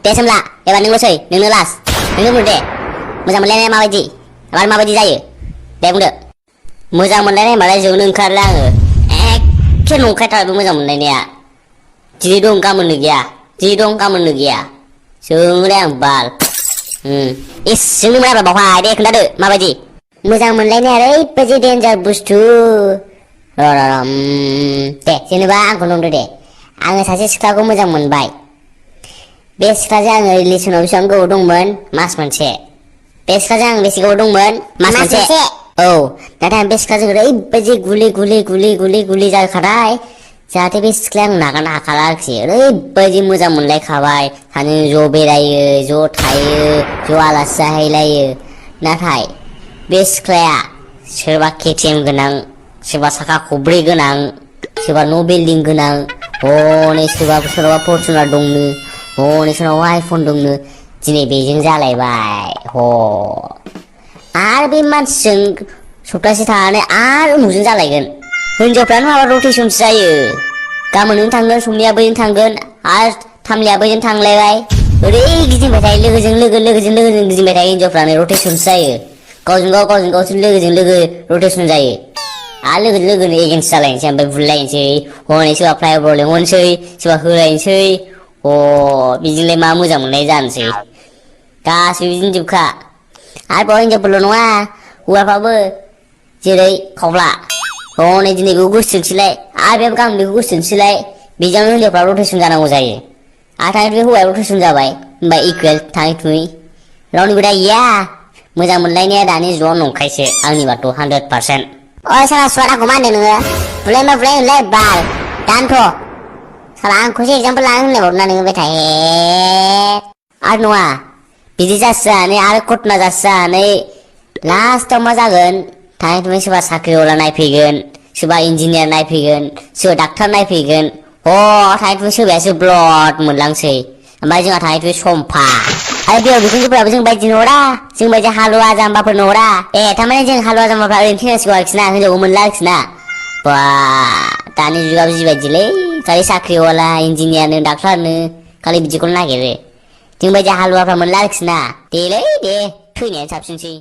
दे सोमला एबार नोंल'सै नोंनो लास्ट नोंनो बुंदो दे मोजां मोनलायनाया माबायदि एबार माबायदि जायो दे बुंदो मोजां मोनलायनाय होनबालाय जौनो ओंखारला आङो एखे नंखायथारबो मोजां मोनलायनाया दिनै दं गाबोननो गैया दिनै दं गाबोननो गैया जोंलाय आं बाल इस जोंनो मोनाब्ला बावहाय दे खोन्थादो माबायदि मोजां मोनलायनाया ओरैबायदि डेन्जार बुस्थु दे जेनेबा आंखौ नंदो दे आङो सासे सिख्लाखौ मोजां मोनबाय बे सिख्लाजों आङो रिलेसनाव बेसेबां गोबाव दंमोन मास मोनसे बे सिख्लाजों आं बेसे गोबाव दंमोन मास मोनसे औ नाथाय आं बे सिख्लाजों ओरैबायदि गुलि जाखानाय जाहाथे बे सिख्लाया आं नागारनो हाखाला आरोखि ओरैबायदि मोजां मोनलायखाबाय सानैजों ज' बेरायो ज' थायो ज' आलासि जाहैलायो नाथाय बे सिख्लाया सोरबा KTM गोनां सोरबा साखा खब्रै गोनां सोरबा न' बिल्डिं गोनां हनै सोरबा फरचुनार दंनो हनै सोरनाव आइफन दंनो दिनै बेजों जालायबाय आरो बे मानसिजों सप्तासे थानानै आरो उमुखजों जालायगोन हिनजावफ्रानो माबा रटेसनसो जायो गाबोन नों थांगोन समनिया बैजों थांगोन आरो थामलिया बैजों थांलायबाय ओरै गिदिंबाय थायो लोगोजों लोगो गिदिंबाय थायो हिनजावफ्रानो रटेसनसो जायो गावजों गावसो लोगोजों लोगो रटेसन जायो आरो लोगोजों लोगोनो एगेन्स्ट जालायनोसै ओमफ्राय बुलायनोसै हनै सोरबा फ्लाइअभार लेंहरनोसै सोरबा होलायनोसै बिदिलाय मा मोजां मोननाय जानोसै गासिबो बिदिनो जोबखा आरोबाव हिनजावफोरल' नङा हौवाफ्राबो जेरै खावब्ला हनै दिनै बेखौ गोसोथोनसैलाय आरो बेबो गाबोन बेखौ गोसोथोनसैलाय बेजोंनो हिनजावफ्रा रटेसन जानांगौ जायो आरो थाङै बे हौवाया रटेसन जाबाय होमबा इकुवेल थाङै थुङै रावनिबो दाय गैया मोजां मोनलायनाया दानि जुगाव नंखायसो आंनिबाथ' 100%। साला सुवाद आंखौ मा होनदों नोङो बुलाय होनलाय बाल दानथ' साला आंखौसो एगजामपोल लानो होनलायबावदोंना नोङो बे थाहे आरो नङा बिदि जासिजानानै आरो घटना जासिजानानै लास्टाव मा जागोन थाङै थुङै सोरबा साख्रिआवला नायफैगोन सोरबा इन्जिनियार नायफैगोन सोरबा डाक्टार नायफैगोन थाङै थुङै सोरबायासो ब्लड मोनलांसै ओमफ्राय जोंहा थाङै थुङै सम्फा आरो बेयाव बिखुनजोफोराबो जों बायदि नहरा जों बायदि हालुवा जाम्बाफोर नहरा थारमाने जों हालुवा जाम्बाफ्रा ओरैनो थैनांसिगौ आरोखि ना हिनजावखौ मोनला आरोखि ना बा दानि जुगाव जिबायदिलै खालि साख्रिआवला इन्जिनियारनो डाक्टारनो खालि बिदिखौनो नागिरो जों बायदि हालुवाफ्रा मोनला आरोखि ना देलै दे थैनायानो साबसिनसै